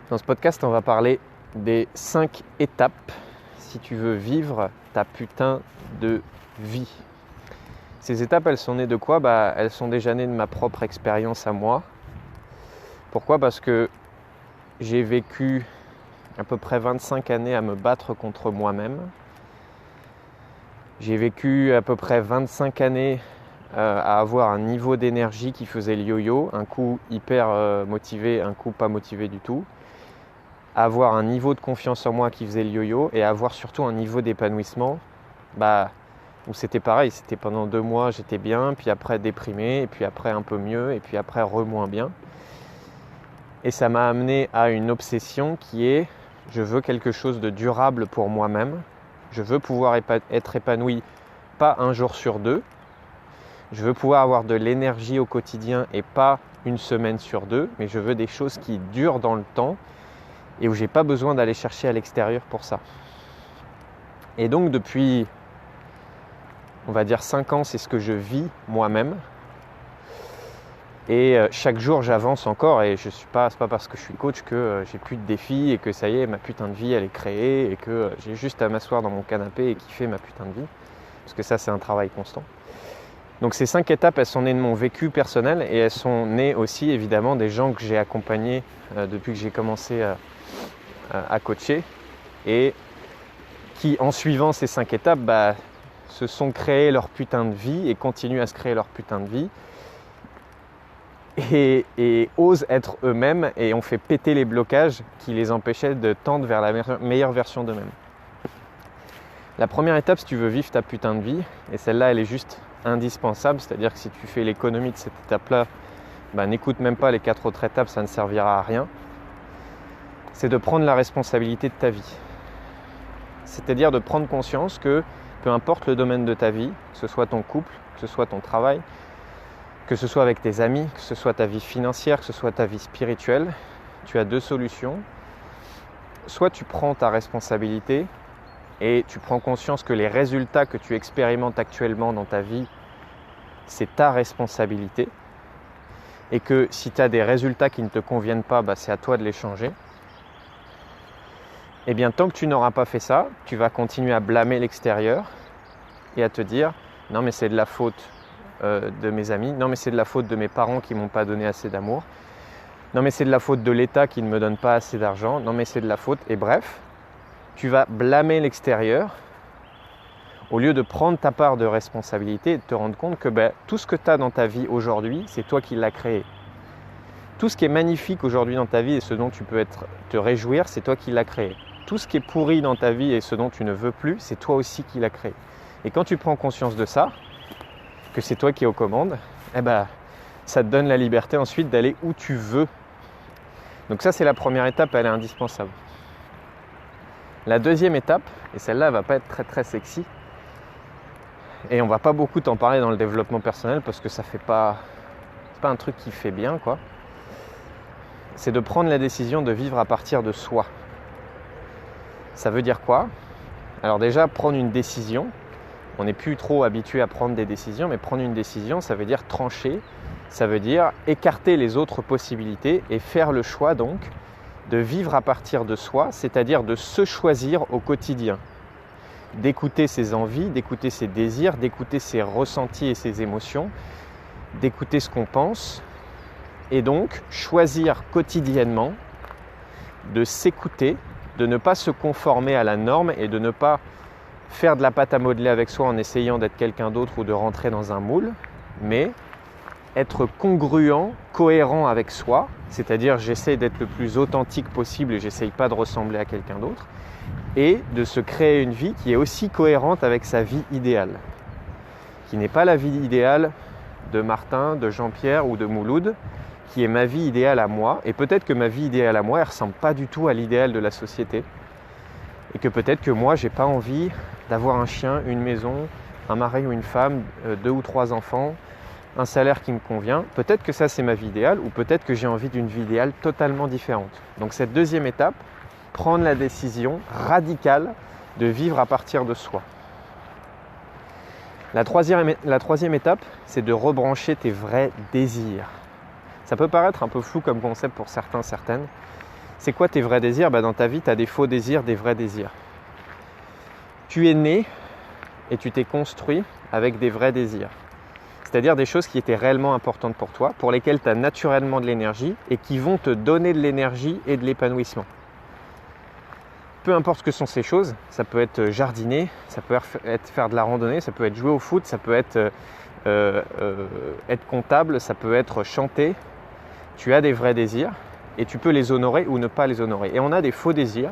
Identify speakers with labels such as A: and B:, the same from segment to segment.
A: Dans ce podcast, on va parler des 5 étapes si tu veux vivre ta putain de vie. Ces étapes, elles sont nées de quoi ? Elles sont déjà nées de ma propre expérience à moi. Pourquoi ? Parce que j'ai vécu à peu près 25 années à me battre contre moi-même. J'ai vécu à peu près 25 années à avoir un niveau d'énergie qui faisait le yo-yo, un coup hyper motivé, un coup pas motivé du tout. Avoir un niveau de confiance en moi qui faisait le yo-yo et avoir surtout un niveau d'épanouissement où c'était pareil, c'était pendant 2 mois j'étais bien, puis après déprimé, et puis après un peu mieux, et puis après moins bien. Et ça m'a amené à une obsession qui est, je veux quelque chose de durable pour moi-même, je veux pouvoir être épanoui pas un jour sur 2, je veux pouvoir avoir de l'énergie au quotidien et pas une semaine sur 2, mais je veux des choses qui durent dans le temps et où j'ai pas besoin d'aller chercher à l'extérieur pour ça. Et donc depuis, on va dire 5 ans, c'est ce que je vis moi-même. Et chaque jour j'avance encore et c'est pas parce que je suis coach que j'ai plus de défis et que ça y est, ma putain de vie elle est créée et que j'ai juste à m'asseoir dans mon canapé et kiffer ma putain de vie. Parce que ça c'est un travail constant. Donc ces 5 étapes, elles sont nées de mon vécu personnel et elles sont nées aussi évidemment des gens que j'ai accompagnés depuis que j'ai commencé à coacher et qui en suivant ces 5 étapes se sont créés leur putain de vie et continuent à se créer leur putain de vie et osent être eux-mêmes et ont fait péter les blocages qui les empêchaient de tendre vers la meilleure version d'eux-mêmes. La première étape si tu veux vivre ta putain de vie, et celle-là elle est juste indispensable, c'est-à-dire que si tu fais l'économie de cette étape-là, n'écoute même pas les 4 autres étapes, ça ne servira à rien. C'est de prendre la responsabilité de ta vie. C'est-à-dire de prendre conscience que peu importe le domaine de ta vie, que ce soit ton couple, que ce soit ton travail, que ce soit avec tes amis, que ce soit ta vie financière, que ce soit ta vie spirituelle, tu as 2 solutions. Soit tu prends ta responsabilité et tu prends conscience que les résultats que tu expérimentes actuellement dans ta vie, c'est ta responsabilité et que si tu as des résultats qui ne te conviennent pas, c'est à toi de les changer. Eh bien, tant que tu n'auras pas fait ça, tu vas continuer à blâmer l'extérieur et à te dire « Non, mais c'est de la faute de mes amis. Non, mais c'est de la faute de mes parents qui ne m'ont pas donné assez d'amour. Non, mais c'est de la faute de l'État qui ne me donne pas assez d'argent. Non, mais c'est de la faute. » Et bref, tu vas blâmer l'extérieur au lieu de prendre ta part de responsabilité et de te rendre compte que tout ce que tu as dans ta vie aujourd'hui, c'est toi qui l'as créé. Tout ce qui est magnifique aujourd'hui dans ta vie et ce dont tu peux te réjouir, c'est toi qui l'as créé. Tout ce qui est pourri dans ta vie et ce dont tu ne veux plus, c'est toi aussi qui l'as créé. Et quand tu prends conscience de ça, que c'est toi qui es aux commandes, ça te donne la liberté ensuite d'aller où tu veux. Donc ça, c'est la première étape, elle est indispensable. La deuxième étape, et celle-là, elle va pas être très très sexy, et on va pas beaucoup t'en parler dans le développement personnel parce que c'est pas un truc qui fait bien, quoi. C'est de prendre la décision de vivre à partir de soi. Ça veut dire quoi ? Alors déjà, prendre une décision. On n'est plus trop habitué à prendre des décisions, mais prendre une décision, ça veut dire trancher. Ça veut dire écarter les autres possibilités et faire le choix donc de vivre à partir de soi, c'est-à-dire de se choisir au quotidien. D'écouter ses envies, d'écouter ses désirs, d'écouter ses ressentis et ses émotions, d'écouter ce qu'on pense, et donc choisir quotidiennement de s'écouter, de ne pas se conformer à la norme et de ne pas faire de la pâte à modeler avec soi en essayant d'être quelqu'un d'autre ou de rentrer dans un moule, mais être congruent, cohérent avec soi, c'est-à-dire j'essaie d'être le plus authentique possible et j'essaye pas de ressembler à quelqu'un d'autre, et de se créer une vie qui est aussi cohérente avec sa vie idéale, qui n'est pas la vie idéale de Martin, de Jean-Pierre ou de Mouloud, qui est ma vie idéale à moi, et peut-être que ma vie idéale à moi, elle ne ressemble pas du tout à l'idéal de la société, et que peut-être que moi, j'ai pas envie d'avoir un chien, une maison, un mari ou une femme, 2 ou 3 enfants, un salaire qui me convient. Peut-être que ça, c'est ma vie idéale, ou peut-être que j'ai envie d'une vie idéale totalement différente. Donc cette deuxième étape, prendre la décision radicale de vivre à partir de soi. La troisième étape, c'est de rebrancher tes vrais désirs. Ça peut paraître un peu flou comme concept pour certains, certaines, C'est quoi tes vrais désirs? Dans ta vie, tu as des faux désirs, des vrais désirs. Tu es né et tu t'es construit avec des vrais désirs. C'est-à-dire des choses qui étaient réellement importantes pour toi, pour lesquelles tu as naturellement de l'énergie et qui vont te donner de l'énergie et de l'épanouissement. Peu importe ce que sont ces choses, ça peut être jardiner, ça peut être faire de la randonnée, ça peut être jouer au foot, ça peut être être comptable, ça peut être chanter. Tu as des vrais désirs et tu peux les honorer ou ne pas les honorer. Et on a des faux désirs,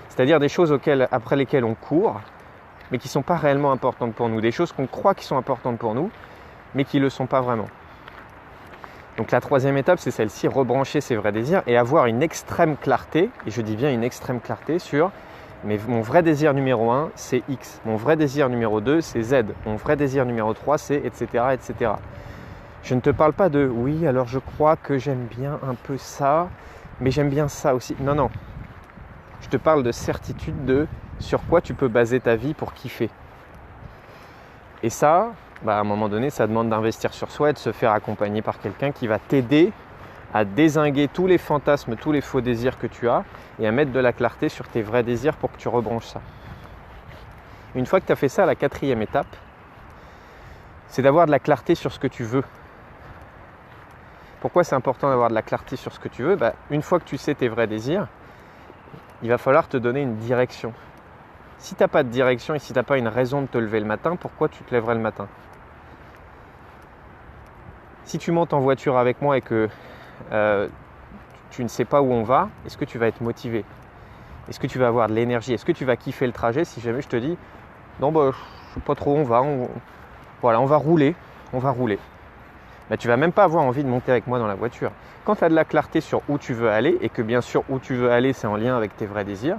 A: c'est-à-dire des choses après lesquelles on court, mais qui ne sont pas réellement importantes pour nous. Des choses qu'on croit qui sont importantes pour nous, mais qui ne le sont pas vraiment. Donc la troisième étape, c'est celle-ci, rebrancher ses vrais désirs et avoir une extrême clarté, et je dis bien une extrême clarté sur mon vrai désir numéro 1, c'est X. Mon vrai désir numéro 2, c'est Z. Mon vrai désir numéro 3, c'est etc., etc. Je ne te parle pas de « oui, alors je crois que j'aime bien un peu ça, mais j'aime bien ça aussi ». Non, non. Je te parle de certitude de sur quoi tu peux baser ta vie pour kiffer. Et ça, à un moment donné, ça demande d'investir sur soi et de se faire accompagner par quelqu'un qui va t'aider à dézinguer tous les fantasmes, tous les faux désirs que tu as et à mettre de la clarté sur tes vrais désirs pour que tu rebranches ça. Une fois que tu as fait ça, la quatrième étape, c'est d'avoir de la clarté sur ce que tu veux. Pourquoi c'est important d'avoir de la clarté sur ce que tu veux? Une fois que tu sais tes vrais désirs, il va falloir te donner une direction. Si tu n'as pas de direction et si tu n'as pas une raison de te lever le matin, pourquoi tu te lèverais le matin? Si tu montes en voiture avec moi et que tu ne sais pas où on va, est-ce que tu vas être motivé? Est-ce que tu vas avoir de l'énergie? Est-ce que tu vas kiffer le trajet si jamais je te dis non, je ne sais pas trop où on va, on va rouler. Tu ne vas même pas avoir envie de monter avec moi dans la voiture. Quand tu as de la clarté sur où tu veux aller et que bien sûr où tu veux aller c'est en lien avec tes vrais désirs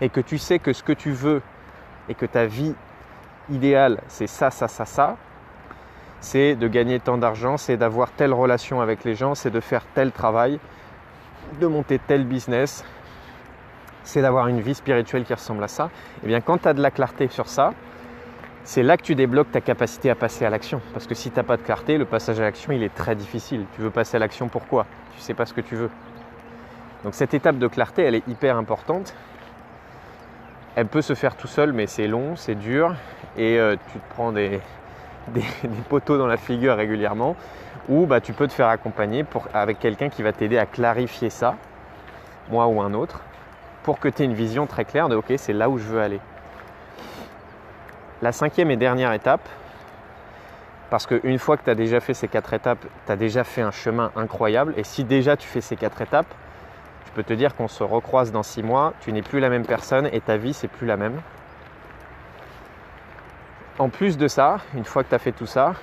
A: et que tu sais que ce que tu veux et que ta vie idéale c'est ça, c'est de gagner tant d'argent, c'est d'avoir telle relation avec les gens, c'est de faire tel travail, de monter tel business, c'est d'avoir une vie spirituelle qui ressemble à ça. Et bien quand tu as de la clarté sur ça, c'est là que tu débloques ta capacité à passer à l'action. Parce que si tu n'as pas de clarté, le passage à l'action, il est très difficile. Tu veux passer à l'action, pourquoi? Tu ne sais pas ce que tu veux. Donc cette étape de clarté, elle est hyper importante. Elle peut se faire tout seul, mais c'est long, c'est dur. Et tu te prends des poteaux dans la figure régulièrement. Ou tu peux te faire accompagner avec quelqu'un qui va t'aider à clarifier ça, moi ou un autre, pour que tu aies une vision très claire de « ok, c'est là où je veux aller ». La cinquième et dernière étape, parce qu'une fois que tu as déjà fait ces 4 étapes, tu as déjà fait un chemin incroyable. Et si déjà tu fais ces 4 étapes, je peux te dire qu'on se recroise dans 6 mois, tu n'es plus la même personne et ta vie, c'est plus la même. En plus de ça, une fois que tu as fait tout ça,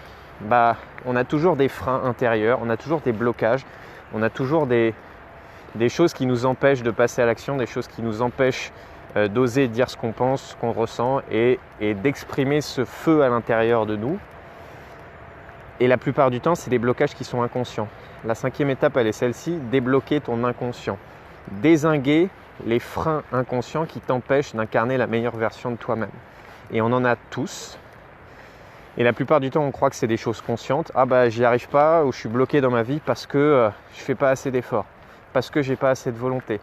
A: on a toujours des freins intérieurs, on a toujours des blocages, on a toujours des choses qui nous empêchent de passer à l'action, des choses qui nous empêchent d'oser dire ce qu'on pense, ce qu'on ressent et d'exprimer ce feu à l'intérieur de nous. Et la plupart du temps, c'est des blocages qui sont inconscients. La cinquième étape, elle est celle-ci, débloquer ton inconscient. Dézinguer les freins inconscients qui t'empêchent d'incarner la meilleure version de toi-même. Et on en a tous. Et la plupart du temps, on croit que c'est des choses conscientes. J'y arrive pas ou je suis bloqué dans ma vie parce que je fais pas assez d'efforts, parce que j'ai pas assez de volonté.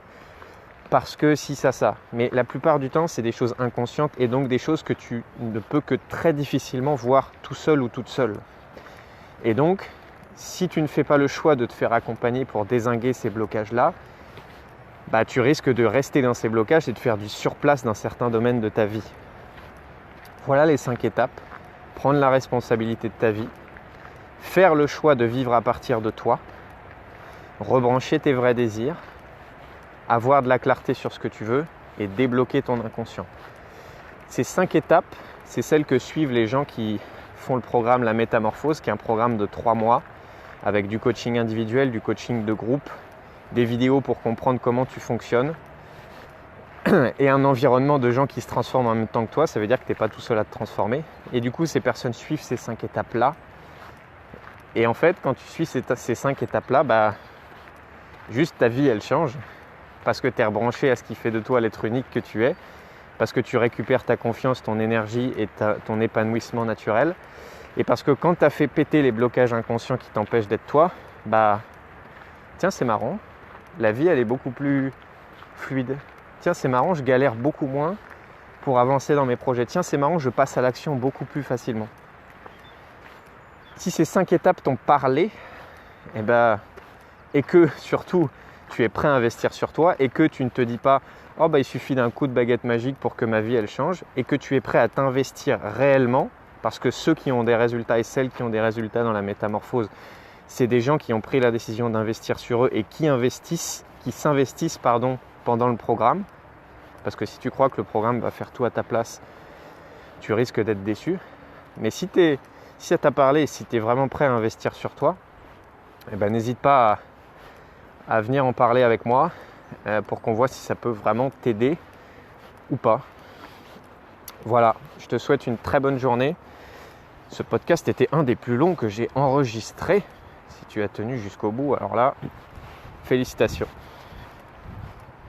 A: Parce que si, ça. Mais la plupart du temps, c'est des choses inconscientes et donc des choses que tu ne peux que très difficilement voir tout seul ou toute seule. Et donc, si tu ne fais pas le choix de te faire accompagner pour dézinguer ces blocages-là, tu risques de rester dans ces blocages et de faire du surplace dans certains domaines de ta vie. Voilà les 5 étapes. Prendre la responsabilité de ta vie, faire le choix de vivre à partir de toi, rebrancher tes vrais désirs, avoir de la clarté sur ce que tu veux et débloquer ton inconscient. Ces 5 étapes, c'est celles que suivent les gens qui font le programme La Métamorphose, qui est un programme de 3 mois avec du coaching individuel, du coaching de groupe, des vidéos pour comprendre comment tu fonctionnes et un environnement de gens qui se transforment en même temps que toi. Ça veut dire que tu n'es pas tout seul à te transformer. Et du coup, ces personnes suivent ces 5 étapes-là. Et en fait, quand tu suis ces 5 étapes-là, juste ta vie, elle change. Parce que tu es rebranché à ce qui fait de toi l'être unique que tu es, parce que tu récupères ta confiance, ton énergie et ton épanouissement naturel, et parce que quand tu as fait péter les blocages inconscients qui t'empêchent d'être toi, tiens, c'est marrant, la vie elle est beaucoup plus fluide. Tiens, c'est marrant, je galère beaucoup moins pour avancer dans mes projets. Tiens, c'est marrant, je passe à l'action beaucoup plus facilement. Si ces 5 étapes t'ont parlé, et que surtout tu es prêt à investir sur toi et que tu ne te dis pas « Oh, il suffit d'un coup de baguette magique pour que ma vie elle change » et que tu es prêt à t'investir réellement, parce que ceux qui ont des résultats et celles qui ont des résultats dans la métamorphose, c'est des gens qui ont pris la décision d'investir sur eux et qui s'investissent pendant le programme. Parce que si tu crois que le programme va faire tout à ta place, tu risques d'être déçu. Mais si ça t'a parlé et si tu es vraiment prêt à investir sur toi, n'hésite pas à venir en parler avec moi pour qu'on voit si ça peut vraiment t'aider ou pas. Voilà, je te souhaite une très bonne journée. Ce podcast était un des plus longs que j'ai enregistré. Si tu as tenu jusqu'au bout, alors là, félicitations.